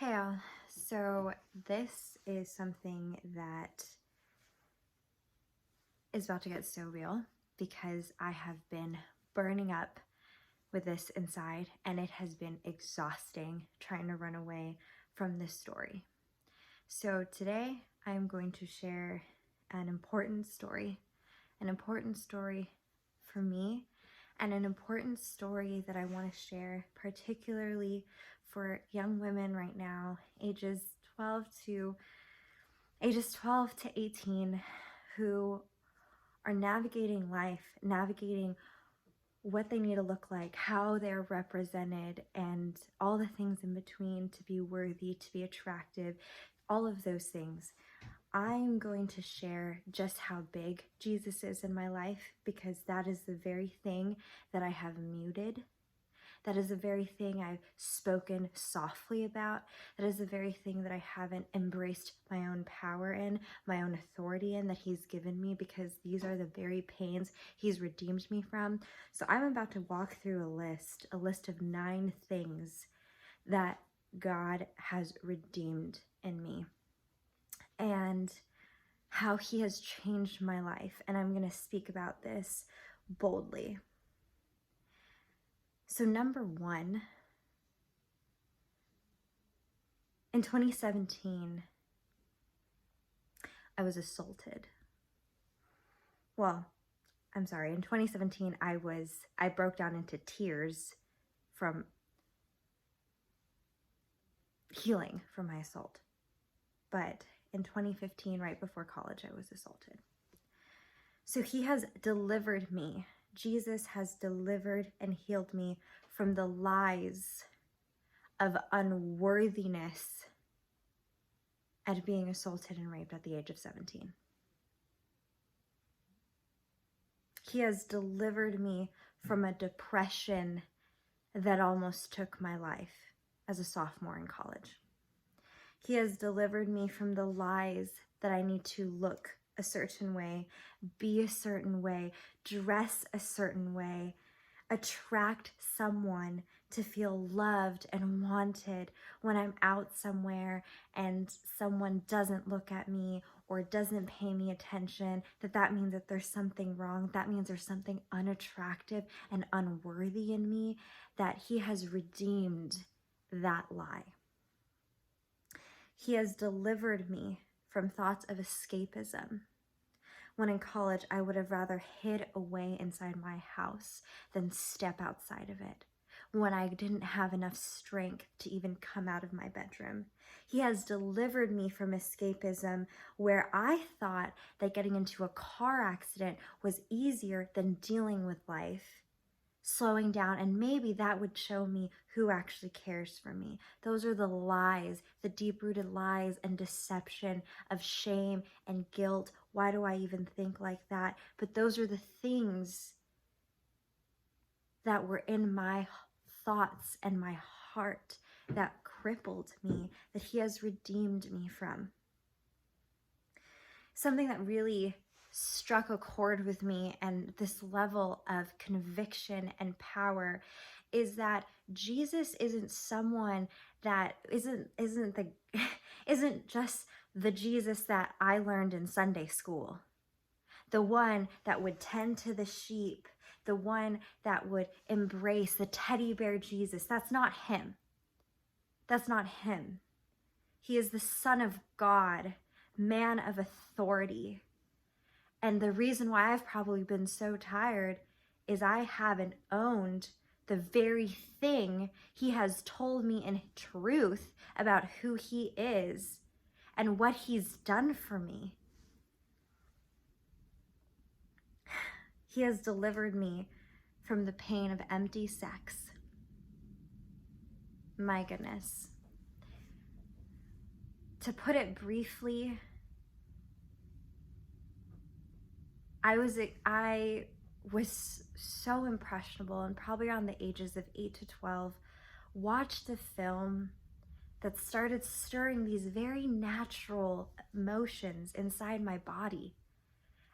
Hey all, so this is something that is about to get so real because I have been burning up with this inside and it has been exhausting trying to run away from this story. So today I'm going to share an important story for me, and an important story that I want to share particularly for young women right now, ages 12 to 18, who are navigating life, navigating what they need to look like, how they're represented, and all the things in between to be worthy, to be attractive, all of those things. I'm going to share just how big Jesus is in my life, because that is the very thing that I have muted. That is the very thing I've spoken softly about. That is the very thing that I haven't embraced my own power in, my own authority in, that he's given me, because these are the very pains he's redeemed me from. So I'm about to walk through a list of 9 things that God has redeemed in me, and how he has changed my life. And I'm going to speak about this boldly. So number 1, in 2017, I was assaulted. Well, I'm sorry, in 2017, I broke down into tears from healing from my assault. But in 2015, right before college, I was assaulted. So he has delivered me. Jesus has delivered and healed me from the lies of unworthiness at being assaulted and raped at the age of 17. He has delivered me from a depression that almost took my life as a sophomore in college. He has delivered me from the lies that I need to look a certain way, be a certain way, dress a certain way, attract someone to feel loved and wanted when I'm out somewhere and someone doesn't look at me or doesn't pay me attention, that means that there's something wrong. That means there's something unattractive and unworthy in me, that he has redeemed that lie. He has delivered me from thoughts of escapism. When in college, I would have rather hid away inside my house than step outside of it, when I didn't have enough strength to even come out of my bedroom. He has delivered me from escapism, where I thought that getting into a car accident was easier than dealing with life, slowing down, and maybe that would show me who actually cares for me. Those are the lies, the deep-rooted lies and deception of shame and guilt. Why do I even think like that? But those are the things that were in my thoughts and my heart that crippled me, that he has redeemed me from. Something that really struck a chord with me, and this level of conviction and power, is that Jesus isn't someone that isn't just the Jesus that I learned in Sunday school. The one that would tend to the sheep, the one that would embrace the teddy bear Jesus. That's not him. That's not him. He is the Son of God, man of authority. And the reason why I've probably been so tired is I haven't owned the very thing he has told me in truth about who he is and what he's done for me. He has delivered me from the pain of empty sex. My goodness. To put it briefly, I was so impressionable, and probably around the ages of 8 to 12, watched a film that started stirring these very natural emotions inside my body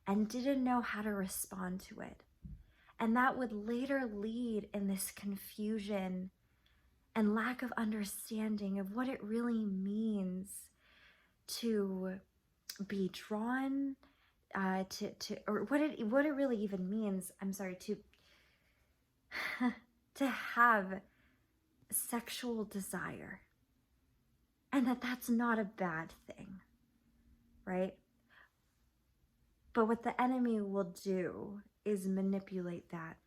and didn't know how to respond to it. And that would later lead in this confusion and lack of understanding of what it really means to be drawn or what it really even means, to have sexual desire, and that's not a bad thing, right? But what the enemy will do is manipulate that.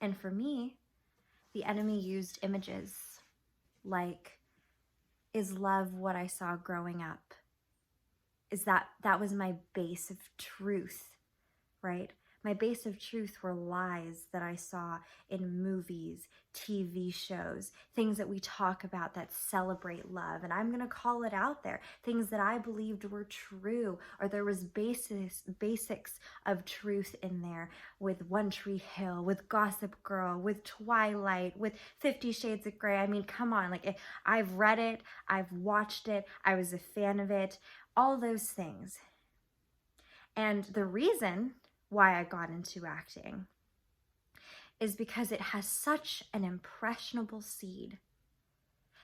And for me, the enemy used images like, is love what I saw growing up? Is that was my base of truth, right? My base of truth were lies that I saw in movies, TV shows, things that we talk about that celebrate love. And I'm going to call it out there. Things that I believed were true, or there was basics of truth in there, with One Tree Hill, with Gossip Girl, with Twilight, with 50 Shades of Grey. I mean, come on. Like, I've read it, I've watched it, I was a fan of it, all those things. And the reason why I got into acting is because it has such an impressionable seed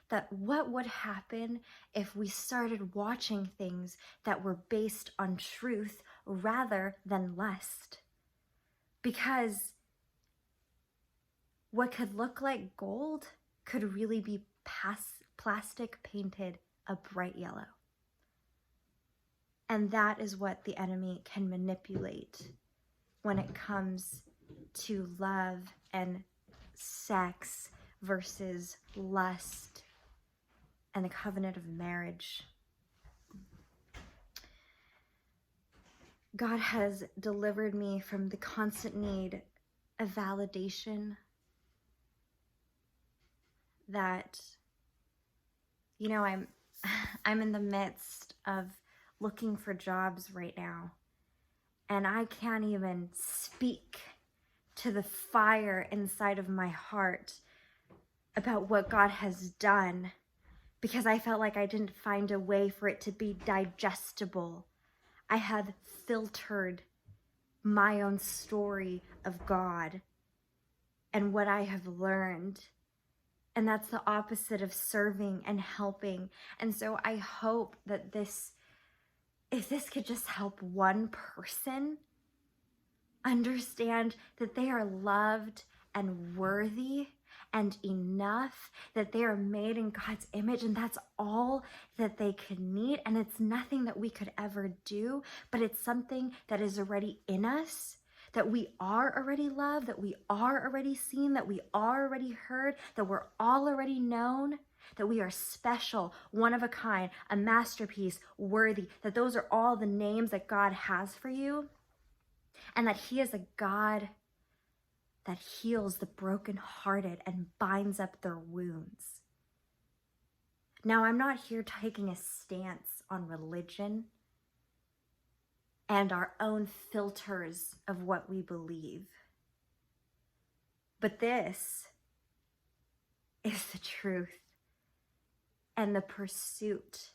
that what would happen if we started watching things that were based on truth rather than lust? Because what could look like gold could really be plastic painted a bright yellow. And that is what the enemy can manipulate when it comes to love and sex versus lust and the covenant of marriage. God has delivered me from the constant need of validation that, I'm in the midst of looking for jobs right now, and I can't even speak to the fire inside of my heart about what God has done, because I felt like I didn't find a way for it to be digestible. I had filtered my own story of God and what I have learned. And that's the opposite of serving and helping. And so I hope that if this could just help one person understand that they are loved and worthy and enough, that they are made in God's image, and that's all that they could need. And it's nothing that we could ever do, but it's something that is already in us, that we are already loved, that we are already seen, that we are already heard, that we're all already known, that we are special, one of a kind, a masterpiece, worthy, that those are all the names that God has for you, and that He is a God that heals the brokenhearted and binds up their wounds. Now, I'm not here taking a stance on religion and our own filters of what we believe, but this is the truth and the pursuit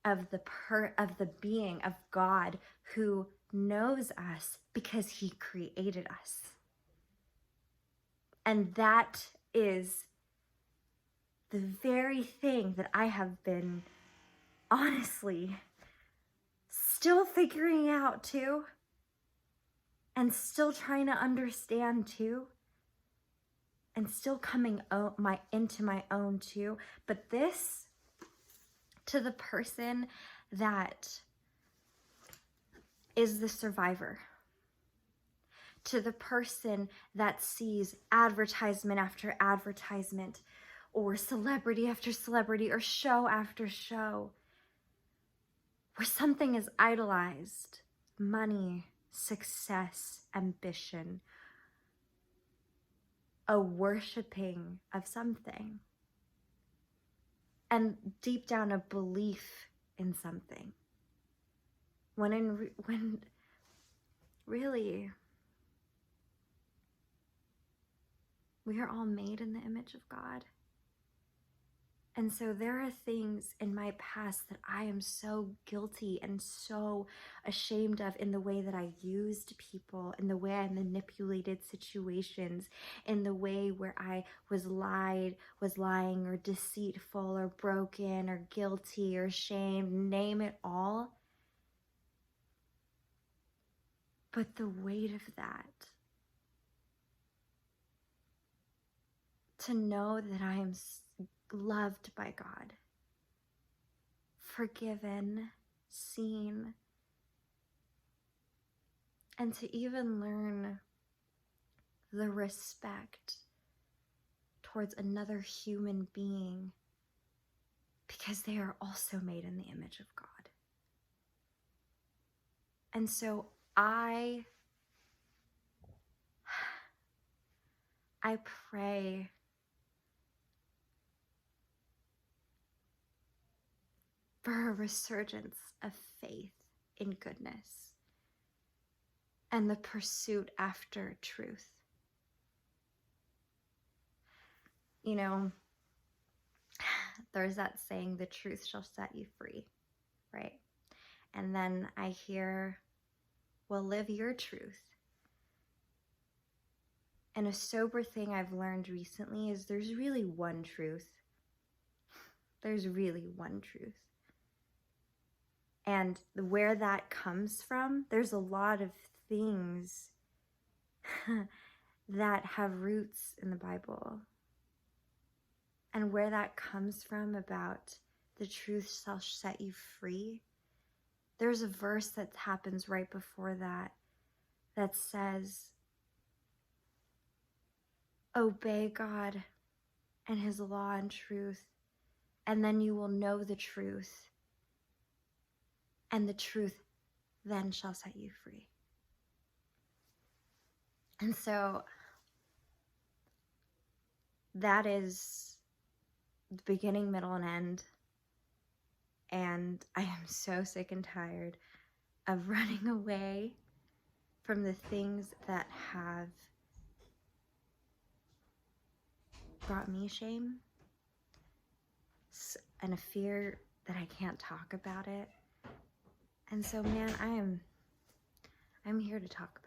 of the being of God who knows us because He created us. And that is the very thing that I have been honestly still figuring out too, and still trying to understand too, and still coming into my own too. But this, to the person that is the survivor, to the person that sees advertisement after advertisement, or celebrity after celebrity, or show after show, where something is idolized: money, success, ambition, a worshiping of something, and deep down a belief in something. When really, we are all made in the image of God. And so there are things in my past that I am so guilty and so ashamed of, in the way that I used people, in the way I manipulated situations, in the way where I was lying or deceitful or broken or guilty or shamed, name it all. But the weight of that, to know that I am loved by God, forgiven, seen, and to even learn the respect towards another human being because they are also made in the image of God. And so I pray for a resurgence of faith in goodness and the pursuit after truth. You know, there's that saying, the truth shall set you free, right? And then I hear, well, live your truth. And a sober thing I've learned recently is there's really one truth. There's really one truth. And where that comes from, there's a lot of things that have roots in the Bible. And where that comes from about the truth shall set you free, there's a verse that happens right before that that says, obey God and his law and truth, and then you will know the truth, and the truth then shall set you free. And so that is the beginning, middle, and end. And I am so sick and tired of running away from the things that have brought me shame and a fear that I can't talk about it. And so, man, I'm here to talk